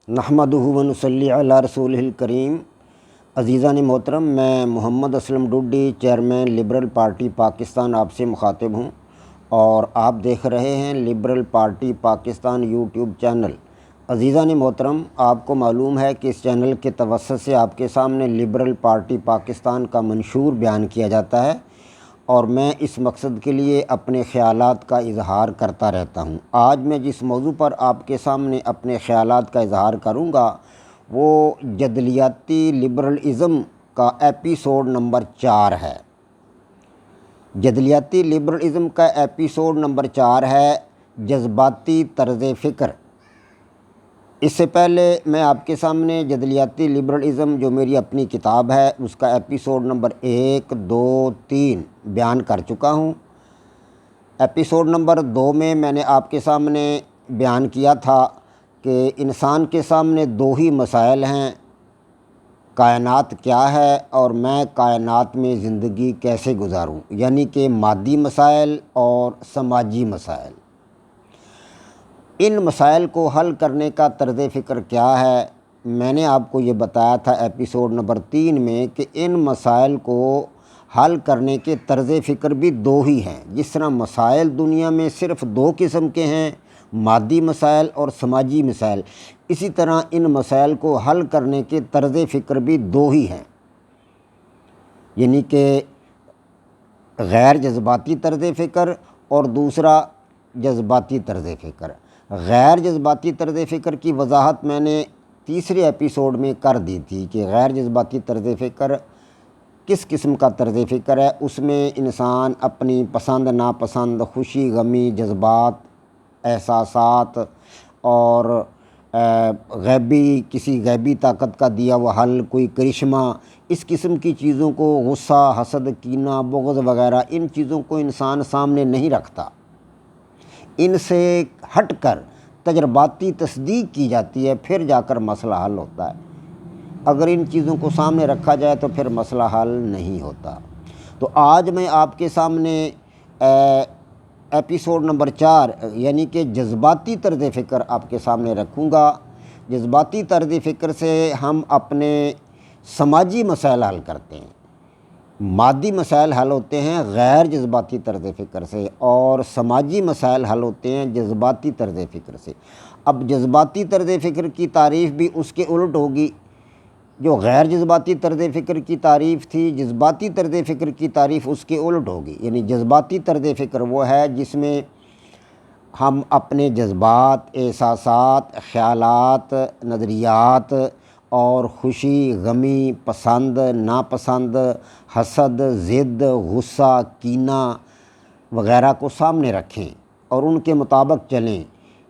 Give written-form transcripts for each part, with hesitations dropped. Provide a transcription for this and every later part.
نحمدہ و نصلی علی رسولہ الکریم۔ عزیزان محترم، میں Muhammad Aslam Dodi, chairman Liberal Party Pakistan آپ سے مخاطب ہوں، اور آپ دیکھ رہے ہیں Liberal Party Pakistan YouTube channel. عزیزان محترم، آپ کو معلوم ہے کہ اس چینل کے توسط سے آپ کے سامنے لبرل پارٹی پاکستان کا منشور بیان کیا جاتا ہے، اور میں اس مقصد کے لیے اپنے خیالات کا اظہار کرتا رہتا ہوں۔ آج میں جس موضوع پر آپ کے سامنے اپنے خیالات کا اظہار کروں گا وہ جدلیاتی لبرلزم کا ایپیسوڈ نمبر 4 ہے۔ جدلیاتی لبرلزم کا ایپیسوڈ نمبر 4 ہے جذباتی طرز فکر۔ اس سے پہلے میں آپ کے سامنے جدلیاتی لبرلزم جو میری اپنی کتاب ہے اس کا ایپیسوڈ نمبر 1، 2، 3 بیان کر چکا ہوں۔ ایپیسوڈ نمبر 2 میں نے آپ کے سامنے بیان کیا تھا کہ انسان کے سامنے 2 ہی مسائل ہیں، کائنات کیا ہے اور میں کائنات میں زندگی کیسے گزاروں، یعنی کہ مادی مسائل اور سماجی مسائل۔ ان مسائل کو حل کرنے کا طرز فکر کیا ہے، میں نے آپ کو یہ بتایا تھا ایپیسوڈ نمبر 3 میں کہ ان مسائل کو حل کرنے کے طرز فکر بھی 2 ہی ہیں۔ جس طرح مسائل دنیا میں صرف 2 قسم کے ہیں، مادی مسائل اور سماجی مسائل، اسی طرح ان مسائل کو حل کرنے کے طرز فکر بھی 2 ہی ہیں، یعنی کہ غیر جذباتی طرز فکر اور دوسرا جذباتی طرز فکر۔ غیر جذباتی طرز فکر کی وضاحت میں نے تیسرے ایپیسوڈ میں کر دی تھی کہ غیر جذباتی طرز فکر کس قسم کا طرز فکر ہے۔ اس میں انسان اپنی پسند ناپسند، خوشی غمی، جذبات، احساسات اور کسی غیبی طاقت کا دیا ہوا حل، کوئی کرشمہ، اس قسم کی چیزوں کو، غصہ، حسد، کینہ، بغض وغیرہ، ان چیزوں کو انسان سامنے نہیں رکھتا۔ ان سے ہٹ کر تجرباتی تصدیق کی جاتی ہے، پھر جا کر مسئلہ حل ہوتا ہے۔ اگر ان چیزوں کو سامنے رکھا جائے تو پھر مسئلہ حل نہیں ہوتا۔ تو آج میں آپ کے سامنے ایپیسوڈ نمبر 4 یعنی کہ جذباتی طرز فکر آپ کے سامنے رکھوں گا۔ جذباتی طرز فکر سے ہم اپنے سماجی مسائل حل کرتے ہیں۔ مادی مسائل حل ہوتے ہیں غیر جذباتی طرز فکر سے، اور سماجی مسائل حل ہوتے ہیں جذباتی طرز فکر سے۔ اب جذباتی طرز فکر کی تعریف بھی اس کے الٹ ہوگی، جو غیر جذباتی طرز فکر کی تعریف تھی، جذباتی طرز فکر کی تعریف اس کے الٹ ہوگی۔ یعنی جذباتی طرز فکر وہ ہے جس میں ہم اپنے جذبات، احساسات، خیالات، نظریات اور خوشی غمی، پسند ناپسند، حسد، ضد، غصہ، کینہ وغیرہ کو سامنے رکھیں اور ان کے مطابق چلیں۔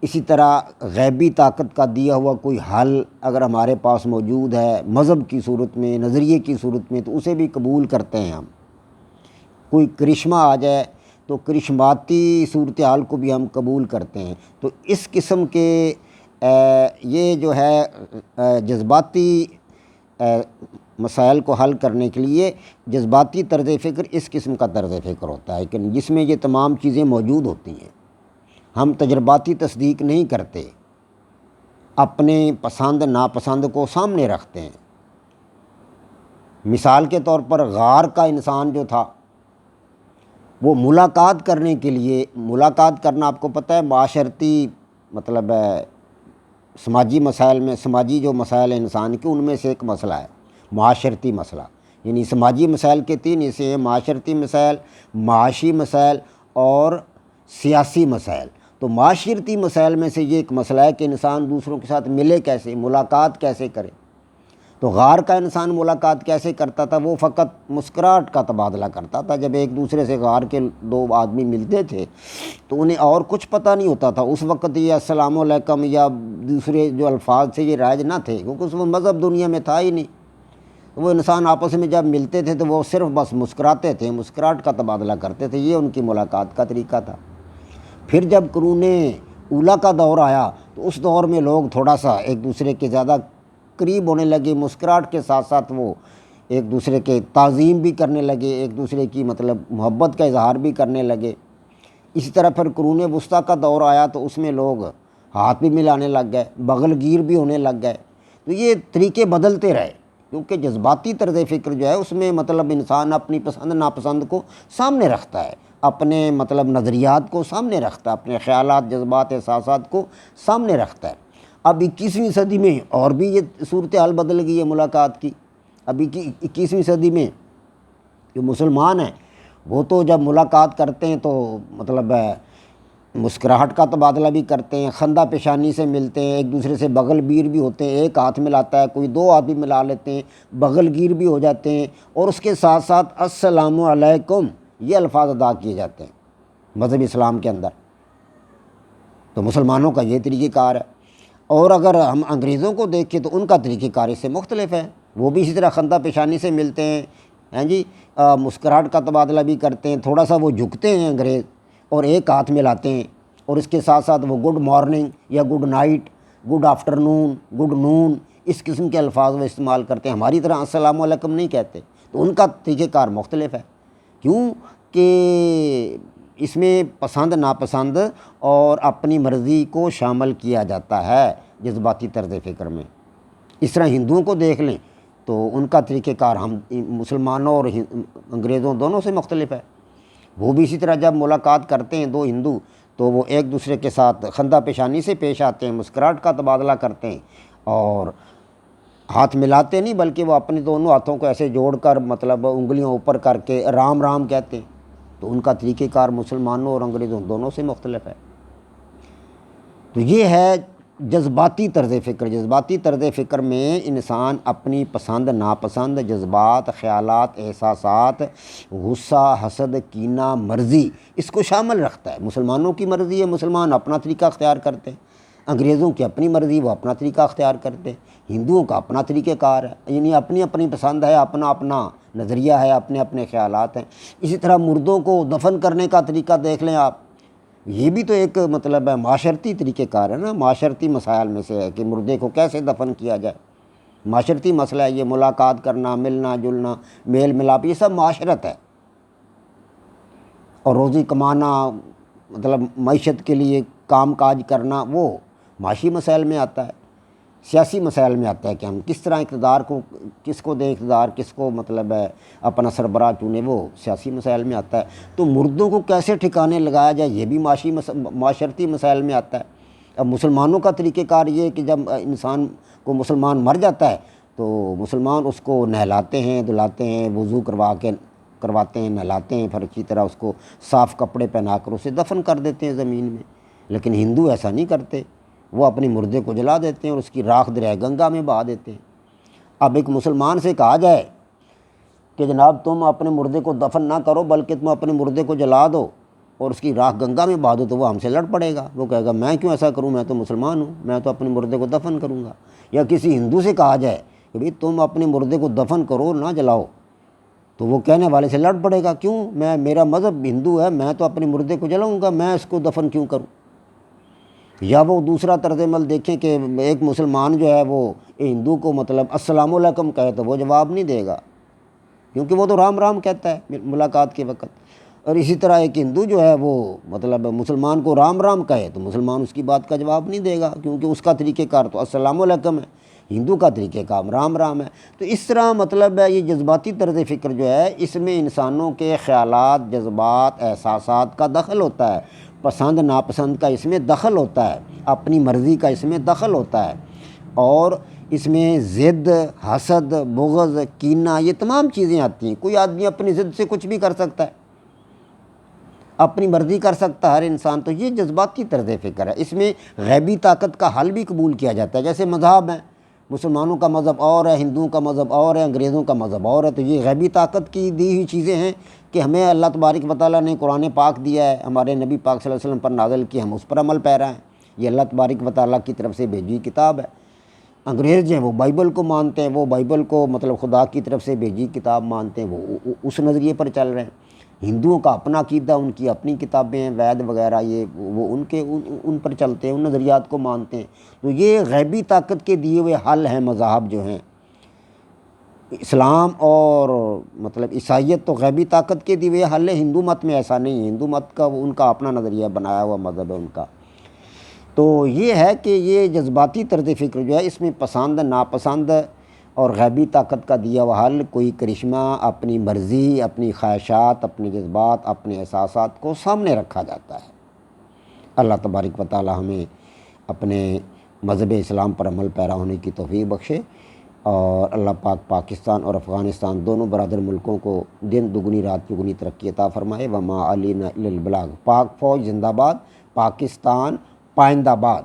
اسی طرح غیبی طاقت کا دیا ہوا کوئی حل اگر ہمارے پاس موجود ہے، مذہب کی صورت میں، نظریے کی صورت میں، تو اسے بھی قبول کرتے ہیں ہم۔ کوئی کرشمہ آ جائے تو کرشماتی صورتحال کو بھی ہم قبول کرتے ہیں۔ تو اس قسم کے یہ جو ہے جذباتی مسائل کو حل کرنے کے لیے جذباتی طرز فکر اس قسم کا طرز فکر ہوتا ہے کہ جس میں یہ تمام چیزیں موجود ہوتی ہیں۔ ہم تجرباتی تصدیق نہیں کرتے، اپنے پسند ناپسند کو سامنے رکھتے ہیں۔ مثال کے طور پر غار کا انسان جو تھا، وہ ملاقات کرنے کے لیے، ملاقات کرنا آپ کو پتہ ہے معاشرتی مطلب ہے، سماجی مسائل میں، سماجی جو مسائل ہیں انسان کے، ان میں سے ایک مسئلہ ہے معاشرتی مسئلہ۔ یعنی سماجی مسائل کے 3 حصے ہیں: معاشرتی مسائل، معاشی مسائل اور سیاسی مسائل۔ تو معاشرتی مسائل میں سے یہ ایک مسئلہ ہے کہ انسان دوسروں کے ساتھ ملے کیسے، ملاقات کیسے کرے۔ تو غار کا انسان ملاقات کیسے کرتا تھا؟ وہ فقط مسکراہٹ کا تبادلہ کرتا تھا۔ جب ایک دوسرے سے غار کے 2 آدمی ملتے تھے تو انہیں اور کچھ پتہ نہیں ہوتا تھا۔ اس وقت یہ السلام علیکم یا دوسرے جو الفاظ سے یہ رائج نہ تھے، کیونکہ اس وقت مذہب دنیا میں تھا ہی نہیں۔ وہ انسان آپس میں جب ملتے تھے تو وہ صرف بس مسکراتے تھے، مسکراہٹ کا تبادلہ کرتے تھے، یہ ان کی ملاقات کا طریقہ تھا۔ پھر جب قرون اولیٰ کا دور آیا تو اس دور میں لوگ تھوڑا سا ایک دوسرے کے زیادہ قریب ہونے لگے، مسکراہٹ کے ساتھ ساتھ وہ ایک دوسرے کے تعظیم بھی کرنے لگے، ایک دوسرے کی مطلب محبت کا اظہار بھی کرنے لگے۔ اسی طرح پھر قرون وسطیٰ کا دور آیا تو اس میں لوگ ہاتھ بھی ملانے لگ گئے، بغل گیر بھی ہونے لگ گئے۔ تو یہ طریقے بدلتے رہے، کیونکہ جذباتی طرز فکر جو ہے اس میں مطلب انسان اپنی پسند ناپسند کو سامنے رکھتا ہے، اپنے مطلب نظریات کو سامنے رکھتا ہے، اپنے خیالات، جذبات، احساسات کو سامنے رکھتا ہے۔ اب 21ویں صدی میں اور بھی یہ صورتحال بدل گئی ہے ملاقات کی۔ اب 21ویں صدی میں جو مسلمان ہیں وہ تو جب ملاقات کرتے ہیں تو مطلب مسکراہٹ کا تبادلہ بھی کرتے ہیں، خندہ پیشانی سے ملتے ہیں، ایک دوسرے سے بغل گیر بھی ہوتے ہیں، ایک ہاتھ ملاتا ہے، کوئی دو ہاتھ بھی ملا لیتے ہیں، بغل گیر بھی ہو جاتے ہیں، اور اس کے ساتھ ساتھ السلام علیکم یہ الفاظ ادا کیے جاتے ہیں مذہب اسلام کے اندر۔ تو مسلمانوں کا یہ طریقہ کار ہے۔ اور اگر ہم انگریزوں کو دیکھیں تو ان کا طریقہ کار اس سے مختلف ہے، وہ بھی اسی طرح خندہ پیشانی سے ملتے ہیں جی، مسکراہٹ کا تبادلہ بھی کرتے ہیں، تھوڑا سا وہ جھکتے ہیں انگریز اور ایک ہاتھ ملاتے ہیں، اور اس کے ساتھ ساتھ وہ گڈ مارننگ یا good night, good afternoon, good noon, اس قسم کے الفاظ وہ استعمال کرتے ہیں، ہماری طرح السلام علیکم نہیں کہتے۔ تو ان کا طریقہ کار مختلف ہے، کیوں کہ اس میں پسند ناپسند اور اپنی مرضی کو شامل کیا جاتا ہے جذباتی طرز فکر میں۔ اس طرح ہندوؤں کو دیکھ لیں تو ان کا طریقہ کار ہم مسلمانوں اور انگریزوں دونوں سے مختلف ہے۔ وہ بھی اسی طرح جب ملاقات کرتے ہیں دو ہندو تو وہ ایک دوسرے کے ساتھ خندہ پیشانی سے پیش آتے ہیں، مسکراہٹ کا تبادلہ کرتے ہیں، اور ہاتھ ملاتے نہیں بلکہ وہ اپنے دونوں ہاتھوں کو ایسے جوڑ کر مطلب انگلیوں اوپر کر کے رام رام کہتے ہیں۔ تو ان کا طریقہ کار مسلمانوں اور انگریزوں دونوں سے مختلف ہے۔ تو یہ ہے جذباتی طرز فکر۔ جذباتی طرز فکر میں انسان اپنی پسند ناپسند، جذبات، خیالات، احساسات، غصہ، حسد، کینہ، مرضی اس کو شامل رکھتا ہے۔ مسلمانوں کی مرضی ہے، مسلمان اپنا طریقہ اختیار کرتے ہیں، انگریزوں کی اپنی مرضی، وہ اپنا طریقہ اختیار کرتے ہیں، ہندوؤں کا اپنا طریقہ کار ہے، یعنی اپنی اپنی پسند ہے، اپنا اپنا نظریہ ہے، اپنے اپنے خیالات ہیں۔ اسی طرح مردوں کو دفن کرنے کا طریقہ دیکھ لیں آپ، یہ بھی تو ایک مطلب ہے معاشرتی طریقہ کار ہے نا، معاشرتی مسائل میں سے ہے کہ مردے کو کیسے دفن کیا جائے، معاشرتی مسئلہ ہے یہ، ملاقات کرنا، ملنا جلنا، میل ملاپ، یہ سب معاشرت ہے۔ اور روزی کمانا، مطلب معیشت کے لیے کام کاج کرنا، وہ معاشی مسائل میں آتا ہے، سیاسی مسائل میں آتا ہے کہ ہم کس طرح اقتدار کو، کس کو دیں اقتدار، کس کو مطلب ہے اپنا سربراہ چنے، وہ سیاسی مسائل میں آتا ہے۔ تو مردوں کو کیسے ٹھکانے لگایا جائے یہ بھی معاشرتی مسائل میں آتا ہے۔ اب مسلمانوں کا طریقہ کار یہ ہے کہ جب انسان کو مسلمان مر جاتا ہے تو مسلمان اس کو نہلاتے ہیں، دھلاتے ہیں، وضو کرواتے ہیں، نہلاتے ہیں، پھر اچھی طرح اس کو صاف کپڑے پہنا کر اسے دفن کر دیتے ہیں زمین میں۔ لیکن ہندو ایسا نہیں کرتے، وہ اپنے مردے کو جلا دیتے ہیں اور اس کی راکھ دریائے گنگا میں بہا دیتے ہیں۔ اب ایک مسلمان سے کہا جائے کہ جناب تم اپنے مردے کو دفن نہ کرو بلکہ تم اپنے مردے کو جلا دو اور اس کی راکھ گنگا میں بہا دو، تو وہ ہم سے لڑ پڑے گا، وہ کہے گا میں کیوں ایسا کروں، میں تو مسلمان ہوں، میں تو اپنے مردے کو دفن کروں گا۔ یا کسی ہندو سے کہا جائے کہ بھئی تم اپنے مردے کو دفن کرو نہ جلاؤ، تو وہ کہنے والے سے لڑ پڑے گا، کیوں، میرا مذہب ہندو ہے، میں تو اپنے مردے کو جلاؤں گا، میں اس کو دفن کیوں کروں۔ یا وہ دوسرا طرز عمل دیکھیں کہ ایک مسلمان جو ہے وہ ہندو کو مطلب السلام علیکم کہے تو وہ جواب نہیں دے گا، کیونکہ وہ تو رام رام کہتا ہے ملاقات کے وقت۔ اور اسی طرح ایک ہندو جو ہے وہ مطلب مسلمان کو رام رام کہے تو مسلمان اس کی بات کا جواب نہیں دے گا، کیونکہ اس کا طریقہ کار تو السلام علیکم ہے، ہندو کا طریقہ کار رام رام ہے۔ تو اس طرح مطلب ہے یہ جذباتی طرز فکر جو ہے اس میں انسانوں کے خیالات، جذبات، احساسات کا دخل ہوتا ہے، پسند ناپسند کا اس میں دخل ہوتا ہے، اپنی مرضی کا اس میں دخل ہوتا ہے، اور اس میں ضد، حسد، بغض، کینہ، یہ تمام چیزیں آتی ہیں۔ کوئی آدمی اپنی ضد سے کچھ بھی کر سکتا ہے، اپنی مرضی کر سکتا ہے ہر انسان۔ تو یہ جذباتی طرز فکر ہے، اس میں غیبی طاقت کا حل بھی قبول کیا جاتا ہے۔ جیسے مذہب ہیں، مسلمانوں کا مذہب اور ہے، ہندوؤں کا مذہب اور ہے، انگریزوں کا مذہب اور ہے، تو یہ غیبی طاقت کی دی ہوئی چیزیں ہیں کہ ہمیں اللہ تبارک و تعالیٰ نے قرآن پاک دیا ہے، ہمارے نبی پاک صلی اللہ علیہ وسلم پر نازل کی، ہم اس پر عمل پیرا ہیں، یہ اللہ تبارک و تعالیٰ کی طرف سے بھیجی کتاب ہے۔ انگریز جو ہیں وہ بائبل کو مانتے ہیں، وہ بائبل کو مطلب خدا کی طرف سے بھیجی کتاب مانتے ہیں، وہ اس نظریے پر چل رہے ہیں۔ ہندوؤں کا اپنا عقیدہ، ان کی اپنی کتابیں ہیں، وید وغیرہ، یہ وہ ان پر چلتے ہیں، ان نظریات کو مانتے ہیں۔ تو یہ غیبی طاقت کے دیے ہوئے حل ہیں مذاہب جو ہیں۔ اسلام اور مطلب عیسائیت تو غیبی طاقت کے دیے ہوئے حل ہے، ہندو مت میں ایسا نہیں ہے، ہندو مت کا ان کا اپنا نظریہ بنایا ہوا مذہب ہے ان کا۔ تو یہ ہے کہ یہ جذباتی طرز فکر جو ہے اس میں پسند ناپسند اور غیبی طاقت کا دیا ہوا حل، کوئی کرشمہ، اپنی مرضی، اپنی خواہشات، اپنے جذبات، اپنے احساسات کو سامنے رکھا جاتا ہے۔ اللہ تبارک و تعالی ہمیں اپنے مذہب اسلام پر عمل پیرا ہونے کی توفیق بخشے، اور اللہ پاک پاکستان اور افغانستان دونوں برادر ملکوں کو دن دگنی رات چگنی ترقی عطا فرمائے۔ وما علینا الا البلاغ۔ پاک فوج زندہ باد، پاکستان پائندہ باد۔